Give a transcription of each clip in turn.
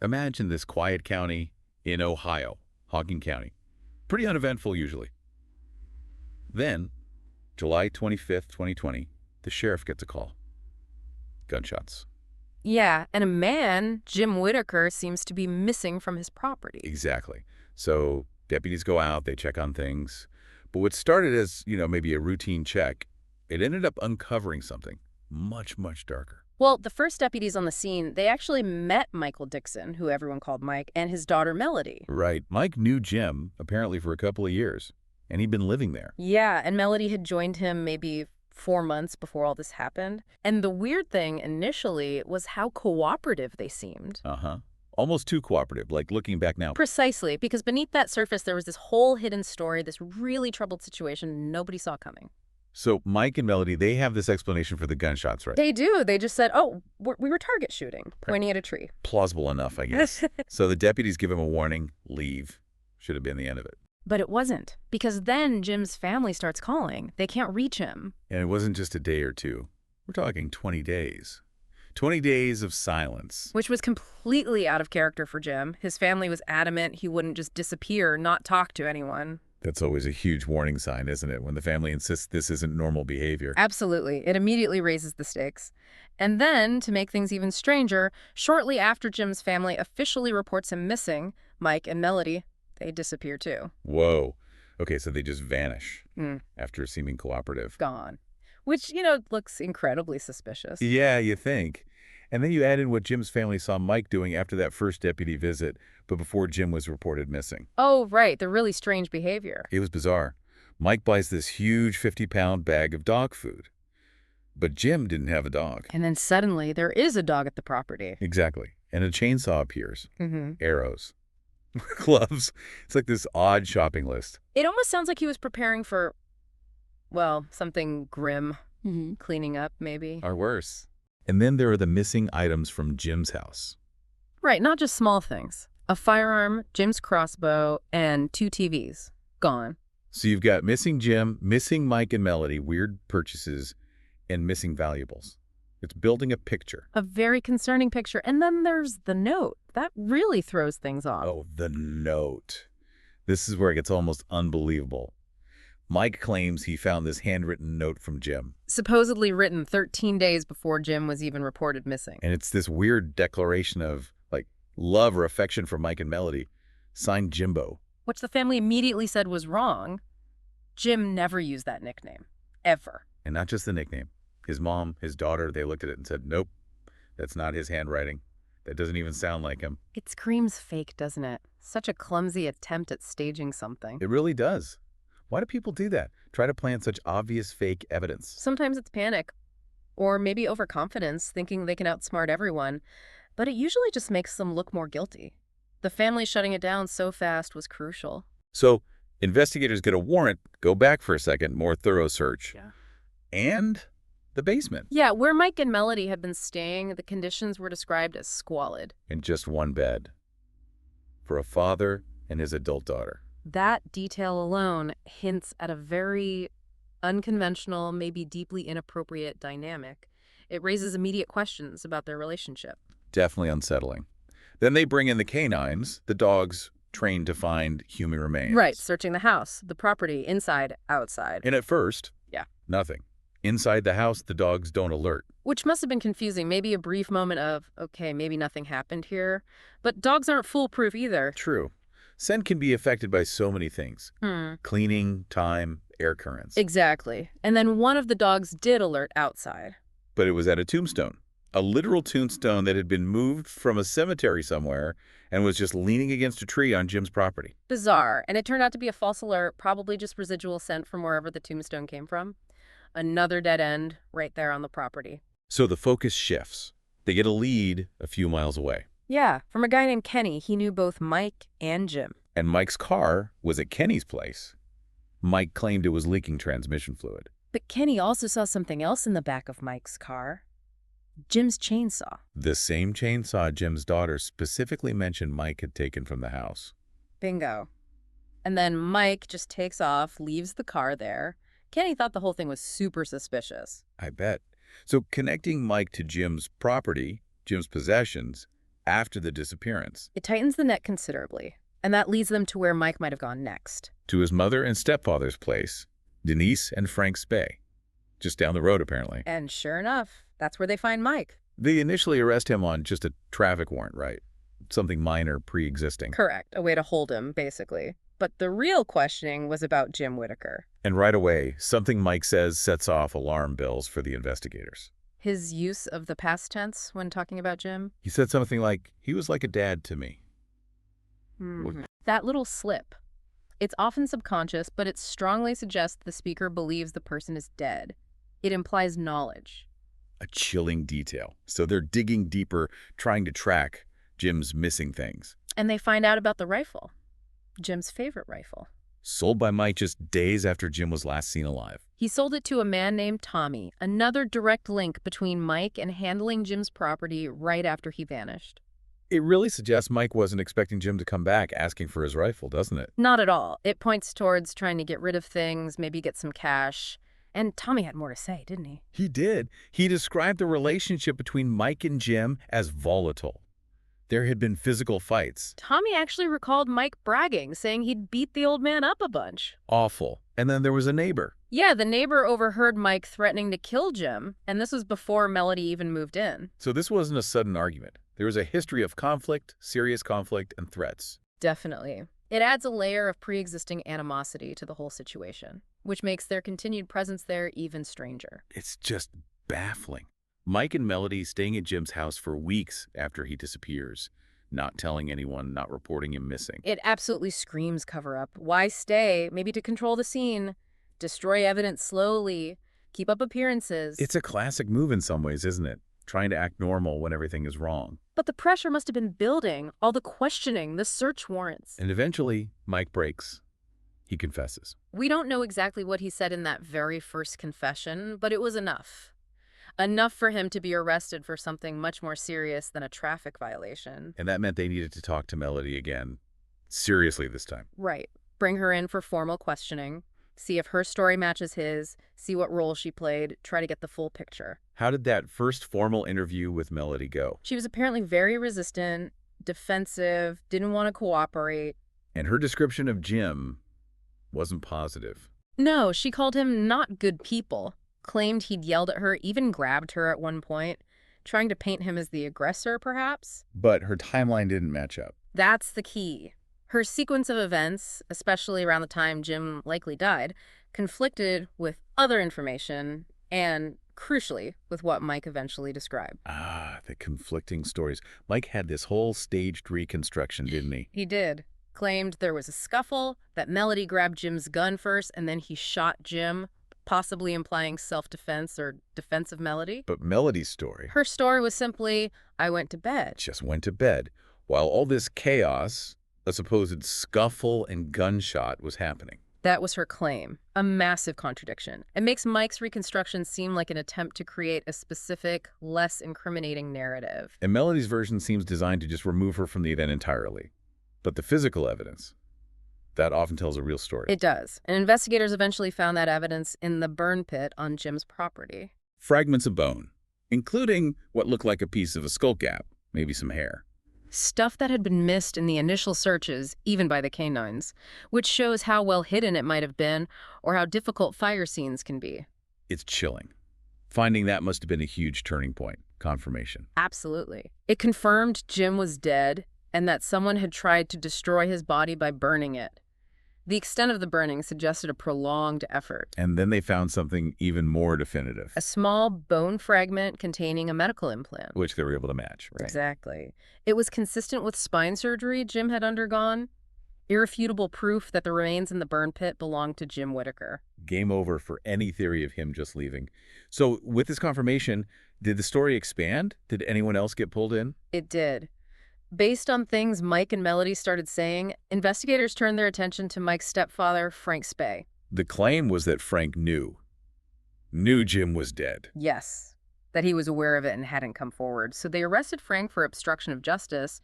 Imagine this quiet county in Ohio, Hocking County. Pretty uneventful usually. Then, July 25th, 2020, the sheriff gets a call. Gunshots. Yeah, and a man, Jim Whitaker, seems to be missing from his property. Exactly. So deputies go out, they check on things. But what started as, maybe a routine check, it ended up uncovering something much, much darker. Well, the first deputies on the scene, they actually met Michael Dixon, who everyone called Mike, and his daughter Melody. Right. Mike knew Jim, apparently for a couple of years, and he'd been living there. Yeah, and Melody had joined him maybe 4 months before all this happened. And the weird thing initially was how cooperative they seemed. Uh-huh. Almost too cooperative, like looking back now. Precisely, because beneath that surface there was this whole hidden story, this really troubled situation nobody saw coming. So Mike and Melody, they have this explanation for the gunshots, right? They do. They just said, oh, we were target shooting, pointing at a tree. Plausible enough, I guess. So the deputies give him a warning, leave. Should have been the end of it. But it wasn't, because then Jim's family starts calling. They can't reach him. And it wasn't just a day or two. We're talking 20 days. 20 days of silence. Which was completely out of character for Jim. His family was adamant he wouldn't just disappear, not talk to anyone. That's always a huge warning sign, isn't it? When the family insists this isn't normal behavior. Absolutely. It immediately raises the stakes. And then, to make things even stranger, shortly after Jim's family officially reports him missing, Mike and Melody, they disappear too. Whoa. Okay, so they just vanish after seeming cooperative. Gone. Which, looks incredibly suspicious. Yeah, you think. And then you add in what Jim's family saw Mike doing after that first deputy visit, but before Jim was reported missing. Oh, right. The really strange behavior. It was bizarre. Mike buys this huge 50-pound bag of dog food. But Jim didn't have a dog. And then suddenly there is a dog at the property. Exactly. And a chainsaw appears. Mm-hmm. Arrows. Gloves. It's like this odd shopping list. It almost sounds like he was preparing for, well, something grim. Mm-hmm. Cleaning up, maybe. Or worse. And then there are the missing items from Jim's house. Right, not just small things. A firearm, Jim's crossbow, and 2 TVs. Gone. So you've got missing Jim, missing Mike and Melody, weird purchases, and missing valuables. It's building a picture. A very concerning picture. And then there's the note. That really throws things off. Oh, the note. This is where it gets almost unbelievable. Mike claims he found this handwritten note from Jim. Supposedly written 13 days before Jim was even reported missing. And it's this weird declaration of, love or affection for Mike and Melody, signed Jimbo. Which the family immediately said was wrong. Jim never used that nickname. Ever. And not just the nickname. His mom, his daughter, they looked at it and said, nope, that's not his handwriting. That doesn't even sound like him. It screams fake, doesn't it? Such a clumsy attempt at staging something. It really does. Why do people do that? Try to plant such obvious fake evidence. Sometimes it's panic. Or maybe overconfidence, thinking they can outsmart everyone. But it usually just makes them look more guilty. The family shutting it down so fast was crucial. So investigators get a warrant, go back for a second, more thorough search. Yeah. And the basement. Yeah, where Mike and Melody had been staying, the conditions were described as squalid. In just one bed. For a father and his adult daughter. That detail alone hints at a very unconventional, maybe deeply inappropriate dynamic. It raises immediate questions about their relationship. Definitely unsettling. Then they bring in the canines, the dogs trained to find human remains. Right, searching the house, the property, inside, outside. And at first, nothing. Inside the house, the dogs don't alert. Which must have been confusing. Maybe a brief moment of, okay, maybe nothing happened here. But dogs aren't foolproof either. True. Scent can be affected by so many things. Cleaning, time, air currents. Exactly. And then one of the dogs did alert outside. But it was at a tombstone. A literal tombstone that had been moved from a cemetery somewhere and was just leaning against a tree on Jim's property. Bizarre. And it turned out to be a false alert, probably just residual scent from wherever the tombstone came from. Another dead end right there on the property. So the focus shifts. They get a lead a few miles away. Yeah, from a guy named Kenny. He knew both Mike and Jim. And Mike's car was at Kenny's place. Mike claimed it was leaking transmission fluid. But Kenny also saw something else in the back of Mike's car. Jim's chainsaw. The same chainsaw Jim's daughter specifically mentioned Mike had taken from the house. Bingo. And then Mike just takes off, leaves the car there. Kenny thought the whole thing was super suspicious. I bet. So connecting Mike to Jim's property, Jim's possessions, after the disappearance. It tightens the net considerably, and that leads them to where Mike might have gone next. To his mother and stepfather's place, Denise and Frank Spey. Just down the road, apparently. And sure enough, that's where they find Mike. They initially arrest him on just a traffic warrant, right? Something minor, pre-existing. Correct, a way to hold him, basically. But the real questioning was about Jim Whitaker. And right away, something Mike says sets off alarm bells for the investigators. His use of the past tense when talking about Jim? He said something like, he was like a dad to me. That little slip. It's often subconscious, but it strongly suggests the speaker believes the person is dead. It implies knowledge. A chilling detail. So they're digging deeper, trying to track Jim's missing things. And they find out about the rifle. Jim's favorite rifle. Sold by Mike just days after Jim was last seen alive. He sold it to a man named Tommy, another direct link between Mike and handling Jim's property right after he vanished. It really suggests Mike wasn't expecting Jim to come back asking for his rifle, doesn't it? Not at all. It points towards trying to get rid of things, maybe get some cash. And Tommy had more to say, didn't he? He did. He described the relationship between Mike and Jim as volatile. There had been physical fights. Tommy actually recalled Mike bragging, saying he'd beat the old man up a bunch. Awful. And then there was a neighbor. Yeah, the neighbor overheard Mike threatening to kill Jim, and this was before Melody even moved in. So this wasn't a sudden argument. There was a history of conflict, serious conflict, and threats. Definitely. It adds a layer of pre-existing animosity to the whole situation, which makes their continued presence there even stranger. It's just baffling. Mike and Melody staying at Jim's house for weeks after he disappears, not telling anyone, not reporting him missing. It absolutely screams cover-up. Why stay? Maybe to control the scene, destroy evidence slowly, keep up appearances. It's a classic move in some ways, isn't it? Trying to act normal when everything is wrong. But the pressure must have been building, all the questioning, the search warrants. And eventually, Mike breaks. He confesses. We don't know exactly what he said in that very first confession, but it was enough. Enough for him to be arrested for something much more serious than a traffic violation. And that meant they needed to talk to Melody again. Seriously this time. Right. Bring her in for formal questioning, see if her story matches his, see what role she played, try to get the full picture. How did that first formal interview with Melody go? She was apparently very resistant, defensive, didn't want to cooperate. And her description of Jim wasn't positive. No, she called him not good people. Claimed he'd yelled at her, even grabbed her at one point, trying to paint him as the aggressor, perhaps. But her timeline didn't match up. That's the key. Her sequence of events, especially around the time Jim likely died, conflicted with other information and, crucially, with what Mike eventually described. Ah, the conflicting stories. Mike had this whole staged reconstruction, didn't he? He did. Claimed there was a scuffle, that Melody grabbed Jim's gun first, and then he shot Jim, possibly implying self-defense or defense of Melody. But Melody's story... Her story was simply, I went to bed. Just went to bed. While all this chaos, a supposed scuffle and gunshot was happening. That was her claim. A massive contradiction. It makes Mike's reconstruction seem like an attempt to create a specific, less incriminating narrative. And Melody's version seems designed to just remove her from the event entirely. But the physical evidence, that often tells a real story. It does. And investigators eventually found that evidence in the burn pit on Jim's property. Fragments of bone, including what looked like a piece of a skull cap, maybe some hair. Stuff that had been missed in the initial searches, even by the canines, which shows how well hidden it might have been or how difficult fire scenes can be. It's chilling. Finding that must have been a huge turning point. Confirmation. Absolutely. It confirmed Jim was dead and that someone had tried to destroy his body by burning it. The extent of the burning suggested a prolonged effort. And then they found something even more definitive. A small bone fragment containing a medical implant. Which they were able to match, right? Exactly. It was consistent with spine surgery Jim had undergone. Irrefutable proof that the remains in the burn pit belonged to Jim Whitaker. Game over for any theory of him just leaving. So with this confirmation, did the story expand? Did anyone else get pulled in? It did. Based on things Mike and Melody started saying, investigators turned their attention to Mike's stepfather, Frank Spey. The claim was that Frank knew Jim was dead. Yes, that he was aware of it and hadn't come forward. So they arrested Frank for obstruction of justice.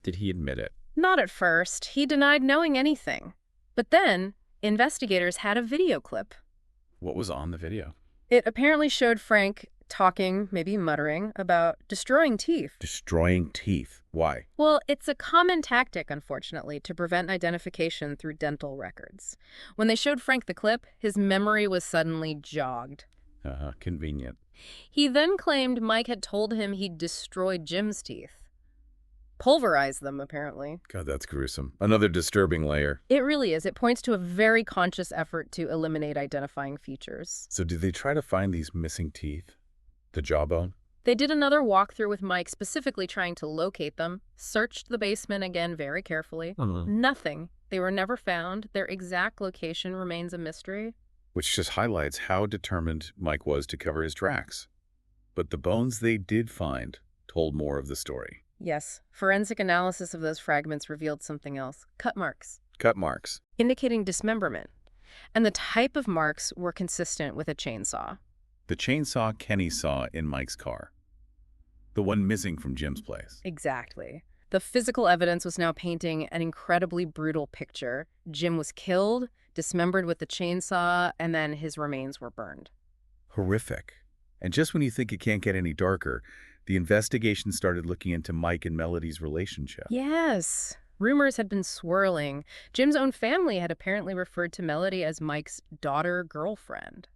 Did he admit it? Not at first. He denied knowing anything. But then, investigators had a video clip. What was on the video? It apparently showed Frank talking, maybe muttering, about destroying teeth. Destroying teeth. Why? Well, it's a common tactic, unfortunately, to prevent identification through dental records. When they showed Frank the clip, his memory was suddenly jogged. Convenient. He then claimed Mike had told him he'd destroyed Jim's teeth. Pulverized them, apparently. God, that's gruesome. Another disturbing layer. It really is. It points to a very conscious effort to eliminate identifying features. So did they try to find these missing teeth? The jawbone? They did another walkthrough with Mike, specifically trying to locate them, searched the basement again very carefully. Nothing. They were never found. Their exact location remains a mystery. Which just highlights how determined Mike was to cover his tracks. But the bones they did find told more of the story. Yes, forensic analysis of those fragments revealed something else. Cut marks. Cut marks. Indicating dismemberment. And the type of marks were consistent with a chainsaw. The chainsaw Kenny saw in Mike's car. The one missing from Jim's place. Exactly. The physical evidence was now painting an incredibly brutal picture. Jim was killed, dismembered with the chainsaw, and then his remains were burned. Horrific. And just when you think it can't get any darker, the investigation started looking into Mike and Melody's relationship. Yes. Rumors had been swirling. Jim's own family had apparently referred to Melody as Mike's daughter-girlfriend.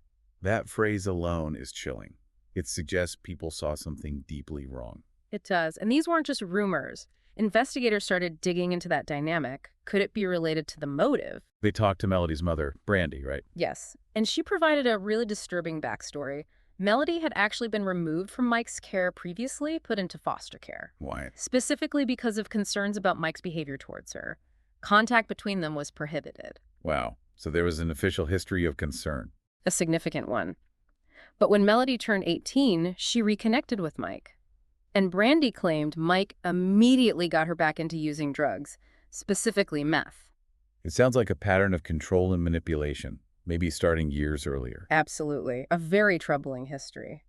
That phrase alone is chilling. It suggests people saw something deeply wrong. It does. And these weren't just rumors. Investigators started digging into that dynamic. Could it be related to the motive? They talked to Melody's mother, Brandy, right? Yes. And she provided a really disturbing backstory. Melody had actually been removed from Mike's care previously, put into foster care. Why? Specifically because of concerns about Mike's behavior towards her. Contact between them was prohibited. Wow. So there was an official history of concern. A significant one. But when Melody turned 18, she reconnected with Mike. And Brandy claimed Mike immediately got her back into using drugs, specifically meth. It sounds like a pattern of control and manipulation, maybe starting years earlier. Absolutely. A very troubling history.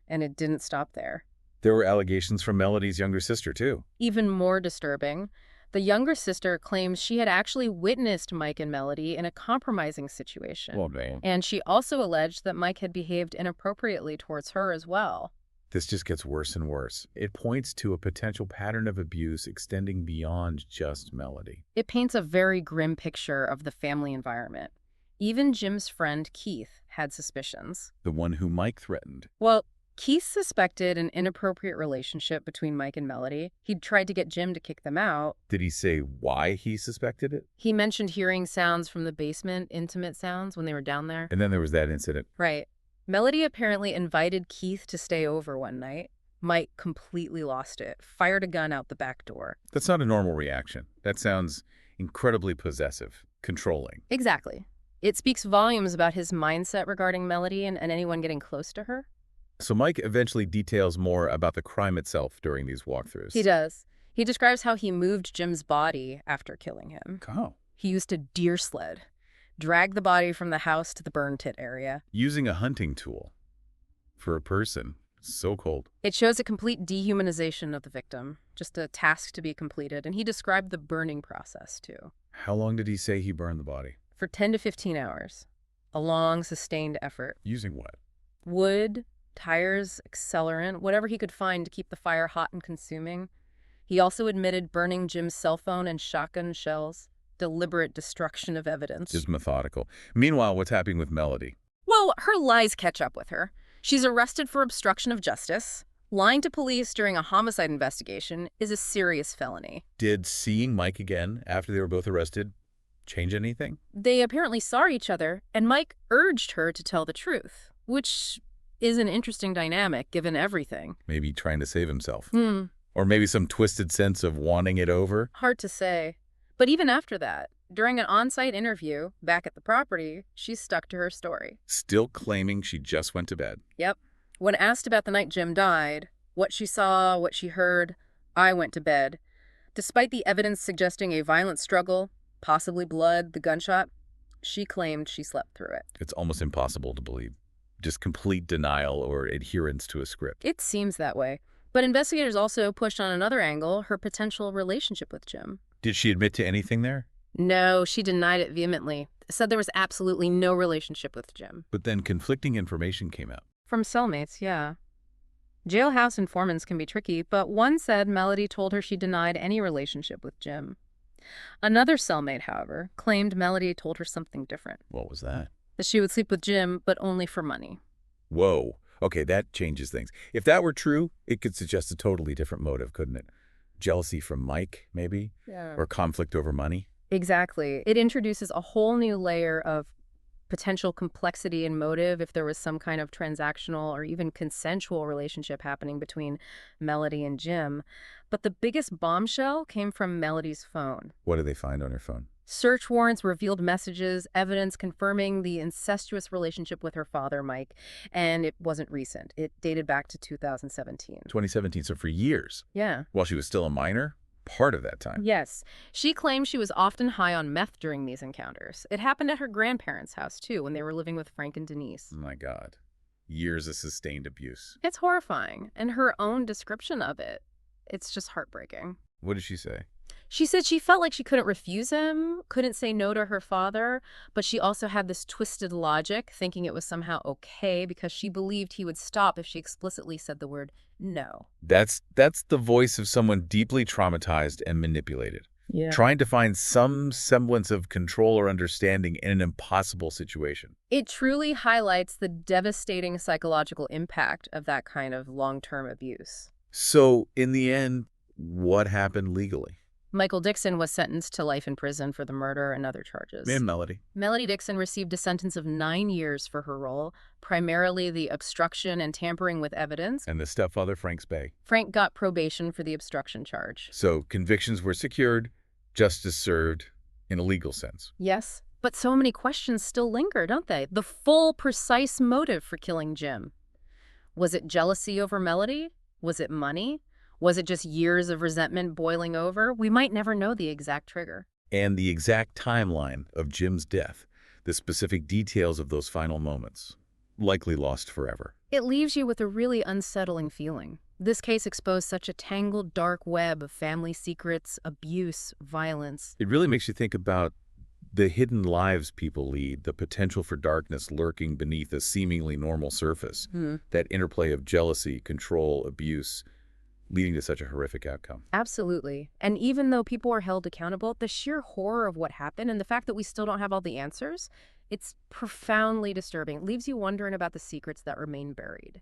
And it didn't stop there. There were allegations from Melody's younger sister, too. Even more disturbing, the younger sister claims she had actually witnessed Mike and Melody in a compromising situation. Well, man. And she also alleged that Mike had behaved inappropriately towards her as well. This just gets worse and worse. It points to a potential pattern of abuse extending beyond just Melody. It paints a very grim picture of the family environment. Even Jim's friend, Keith, had suspicions. The one who Mike threatened. Well, Keith suspected an inappropriate relationship between Mike and Melody. He'd tried to get Jim to kick them out. Did he say why he suspected it? He mentioned hearing sounds from the basement, intimate sounds, when they were down there. And then there was that incident. Right. Melody apparently invited Keith to stay over one night. Mike completely lost it, fired a gun out the back door. That's not a normal reaction. That sounds incredibly possessive, controlling. Exactly. It speaks volumes about his mindset regarding Melody and anyone getting close to her. So Mike eventually details more about the crime itself during these walkthroughs. He does. He describes how he moved Jim's body after killing him. Oh. He used a deer sled, dragged the body from the house to the burn pit area. Using a hunting tool for a person. So cold. It shows a complete dehumanization of the victim, just a task to be completed, and he described the burning process, too. How long did he say he burned the body? For 10 to 15 hours. A long, sustained effort. Using what? Wood, tires, accelerant, whatever he could find to keep the fire hot and consuming. He also admitted burning Jim's cell phone and shotgun shells. Deliberate destruction of evidence. Just methodical. Meanwhile, what's happening with Melody? Well, her lies catch up with her. She's arrested for obstruction of justice. Lying to police during a homicide investigation is a serious felony. Did seeing Mike again after they were both arrested change anything? They apparently saw each other, and Mike urged her to tell the truth, which is an interesting dynamic given everything. Maybe trying to save himself. Or maybe some twisted sense of wanting it over. Hard to say. But even after that, during an on-site interview back at the property, she stuck to her story. Still claiming she just went to bed. Yep. When asked about the night Jim died, what she saw, what she heard, I went to bed. Despite the evidence suggesting a violent struggle, possibly blood, the gunshot, she claimed she slept through it. It's almost impossible to believe. Just complete denial or adherence to a script. It seems that way. But investigators also pushed on another angle, her potential relationship with Jim. Did she admit to anything there? No, she denied it vehemently. Said there was absolutely no relationship with Jim. But then conflicting information came out. From cellmates, yeah. Jailhouse informants can be tricky, but one said Melody told her she denied any relationship with Jim. Another cellmate, however, claimed Melody told her something different, What was that? that she would sleep with Jim, but only for money. Whoa. Okay, that changes things. If that were true, it could suggest a totally different motive, couldn't it? Jealousy from Mike, maybe? Yeah. Or conflict over money? Exactly. It introduces a whole new layer of potential complexity and motive if there was some kind of transactional or even consensual relationship happening between Melody and Jim. But the biggest bombshell came from Melody's phone. What did they find on her phone? Search warrants revealed messages, evidence confirming the incestuous relationship with her father, Mike, and it wasn't recent. It dated back to 2017. 2017, so for years. Yeah. While she was still a minor? Part of that time. Yes. She claimed she was often high on meth during these encounters. It happened at her grandparents' house, too, when they were living with Frank and Denise. Oh my God. Years of sustained abuse. It's horrifying, and her own description of it, it's just heartbreaking. What did she say? She said she felt like she couldn't refuse him, couldn't say no to her father, but she also had this twisted logic, thinking it was somehow okay because she believed he would stop if she explicitly said the word no. That's the voice of someone deeply traumatized and manipulated. Yeah. Trying to find some semblance of control or understanding in an impossible situation. It truly highlights the devastating psychological impact of that kind of long-term abuse. So, in the end, what happened legally? Michael Dixon was sentenced to life in prison for the murder and other charges. And Melody. Melody Dixon received a sentence of 9 years for her role, primarily the obstruction and tampering with evidence. And the stepfather, Frank Spey. Frank got probation for the obstruction charge. So, convictions were secured, justice served, in a legal sense. Yes, but so many questions still linger, don't they? The full, precise motive for killing Jim. Was it jealousy over Melody? Was it money? Was it just years of resentment boiling over? We might never know the exact trigger. And the exact timeline of Jim's death, the specific details of those final moments, likely lost forever. It leaves you with a really unsettling feeling. This case exposed such a tangled, dark web of family secrets, abuse, violence. It really makes you think about the hidden lives people lead, the potential for darkness lurking beneath a seemingly normal surface, that interplay of jealousy, control, abuse, leading to such a horrific outcome. Absolutely. And even though people are held accountable, the sheer horror of what happened and the fact that we still don't have all the answers, it's profoundly disturbing. It leaves you wondering about the secrets that remain buried.